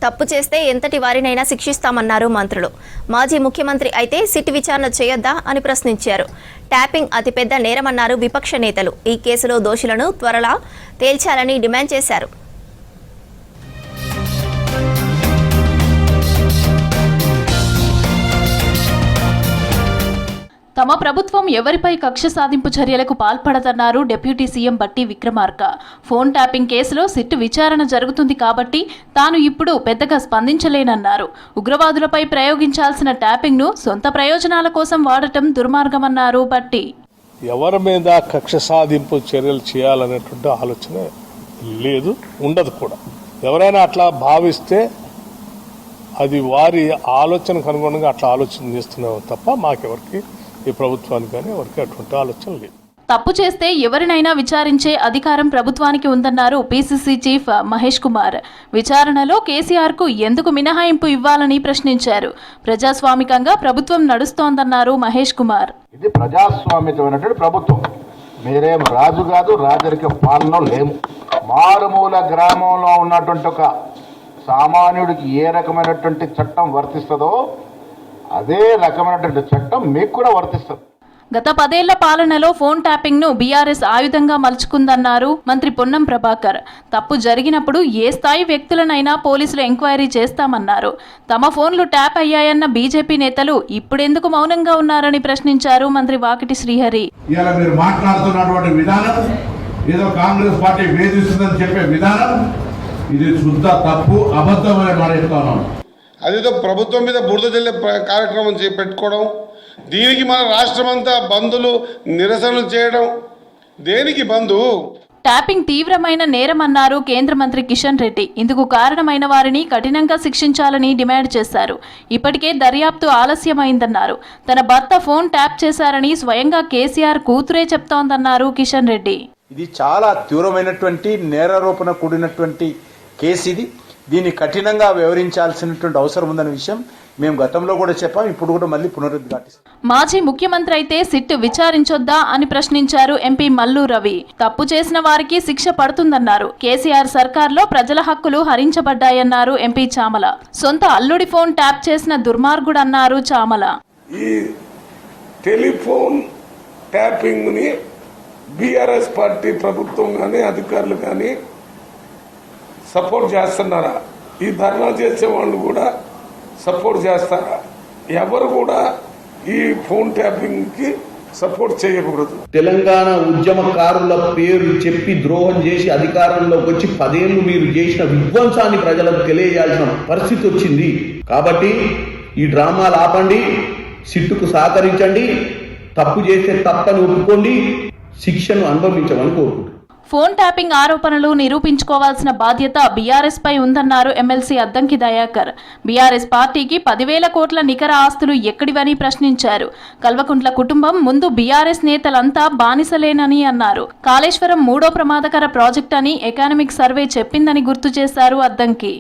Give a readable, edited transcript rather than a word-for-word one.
తప్పు చేస్తే ఎంతటి వారినైనా శిక్షిస్తామన్నారు మంత్రులు. మాజీ ముఖ్యమంత్రి అయితే సిట్ విచారణ చేయొద్దా అని ప్రశ్నించారు. ట్యాపింగ్ అతిపెద్ద నేరమన్నారు విపక్ష నేతలు. ఈ కేసులో దోషులను త్వరలో తేల్చాలని డిమాండ్ చేశారు. తమ ప్రభుత్వం ఎవరిపై కక్ష సాధింపు చర్యలకు పాల్పడదన్నారు డిప్యూటీ సీఎం బట్టి విక్రమార్క. ఫోన్ ట్యాపింగ్ కేసులో సిట్ విచారణ జరుగుతుంది కాబట్టి తాను ఇప్పుడు పెద్దగా స్పందించలేనన్నారు. ఉగ్రవాదులపై ప్రయోగించాల్సిన ట్యాపింగ్ను సొంత ప్రయోజనాల కోసం వాడటం దుర్మార్గమన్నారు బట్టి. ఎవరి మీద కక్ష సాధింపు చర్యలు చేయాలనేటువంటి ఆలోచన లేదు, ఉండదు కూడా. ఎవరైనా అట్లా భావిస్తే అది వారి ఆలోచనకు అనుగుణంగా అట్లా ఆలోచన చేస్తున్నాం తప్ప మాకెవరికి, ఈ ప్రభుత్వానికి కానీ ఎవరికి అటువంటి ఆలోచన లేదు. తప్పు చేస్తే ఎవరినైనా విచారించే అధికారం ప్రభుత్వానికి ఉందన్నారు పీసీసీ చీఫ్ మహేష్ కుమార్. విచారణలో కేసీఆర్కు ఎందుకు మినహాయింపు ఇవ్వాలని ప్రశ్నించారు. ప్రజాస్వామికంగా ప్రభుత్వం నడుస్తోందన్నారు మహేష్ కుమార్. ఇది ప్రజాస్వామ్యమైనటువంటి ప్రభుత్వం. మీరేం రాజు కాదు, రాజరిక పాలన లేము. మారుమూల గ్రామంలో ఉన్నటువంటి ఒక సామాన్యుడికి ఏ రకమైనటువంటి చట్టం వర్తిస్తుందో అదే రకమైనటువంటి చట్టం మీకు కూడా వర్తిస్తుంది. గత 10 ఏళ్ల పాలనలో ఫోన్ ట్యాపింగ్ ను బీఆర్ఎస్ ఆయుధంగా మలుచుకుందన్నారు మంత్రి పొన్నం ప్రభాకర్. తప్పు జరిగినప్పుడు ఏ స్థాయి వ్యక్తులనైనా పోలీసులు ఎంక్వైరీ చేస్తామన్నారు. తమ ఫోన్లు ట్యాప్ అయ్యాయన్న బీజేపీ నేతలు ఇప్పుడెందుకు మౌనంగా ఉన్నారని ప్రశ్నించారు మంత్రి వాకిటి శ్రీహరి. ఇలా మీరు మాట్లాడుతున్నటువంటి విధానం, ఏదో కాంగ్రెస్ పార్టీ వేధిస్తుందని చెప్పే విధానం, ఇది శుద్ధ తప్పు, అబద్ధమని మాట్లాడుతున్నాం. అదేదో ప్రభుత్వం మీద బురద జల్లే కార్యక్రమం పెట్టుకోవడం, దీనికి మన రాష్ట్రం అంతా బంధులు నిరసనలు చేయడం, దేనికి బంధు? ట్యాపింగ్ తీవ్రమైన నేరమన్నారు కేంద్ర మంత్రి కిషన్ రెడ్డి. ఇందుకు కారణమైన వారిని కఠినంగా శిక్షించాలని డిమాండ్ చేశారు. ఇప్పటికే దర్యాప్తు ఆలస్యమైందన్నారు. తన భర్త ఫోన్ ట్యాప్ చేశారని స్వయంగా కేసీఆర్ కూతురే చెప్తోందన్నారు కిషన్ రెడ్డి. ఇది చాలా తీవ్రమైనటువంటి నేరారోపణ కూడినటువంటి కేసు. దీన్ని కఠినంగా వ్యవహరించాల్సినటువంటి అవసరం ఉందనే విషయం మేము గతంలో కూడా చెప్పాం, ఇప్పుడు కూడా మళ్ళీ పునరుద్ఘాటిస్తాం. మాజీ ముఖ్యమంత్రి అయితే సిట్ విచారించొద్దా అని ప్రశ్నించారు ఎంపీ మల్లు రవి. తప్పు చేసిన వారికి శిక్ష పడుతుందన్నారు. కేసీఆర్ సర్కార్లో ప్రజల హక్కులు హరించబడ్డాయన్నారు ఎంపీ చామల. సొంత అల్లుడి ఫోన్ ట్యాప్ చేసిన దుర్మార్గుడన్నారు చామల. ఈ టెలిఫోన్ ట్యాపింగ్ ని బీఆర్ఎస్ పార్టీ ప్రభుత్వం కానీ అధికారులు కానీ సపోర్ట్ చేస్తున్నారా? ఈ ధర్నా చేసే వాళ్ళు కూడా సపోర్ట్ చేస్తారా? ఎవరు కూడా ఈ ఫోన్ ట్యాపింగ్ కి సపోర్ట్ చేయకూడదు. తెలంగాణ ఉద్యమకారుల పేరు చెప్పి ద్రోహం చేసి అధికారంలోకి వచ్చి 10 ఏళ్లు మీరు చేసిన విధ్వంసాన్ని ప్రజలకు తెలియజేయాల్సిన పరిస్థితి వచ్చింది. కాబట్టి ఈ డ్రామాలు ఆపండి, సిట్టుకు సహకరించండి, తప్పు చేస్తే తప్పని ఒప్పుకోండి, శిక్షను అనుభవించమని కోరుకుంటున్నాను. ఫోన్ ట్యాపింగ్ ఆరోపణలు నిరూపించుకోవాల్సిన బాధ్యత బీఆర్ఎస్ పై ఉందన్నారు ఎమ్మెల్సీ అద్దంకి దయాకర్. బీఆర్ఎస్ పార్టీకి 10,000 కోట్ల నికర ఆస్తులు ఎక్కడివని ప్రశ్నించారు. కల్వకుంట్ల కుటుంబం ముందు బీఆర్ఎస్ నేతలంతా బానిసలేనని అన్నారు. కాళేశ్వరం 3వ ప్రమాదకర ప్రాజెక్ట్ అని ఎకానమిక్ సర్వే చెప్పిందని గుర్తు చేశారు అద్దంకి.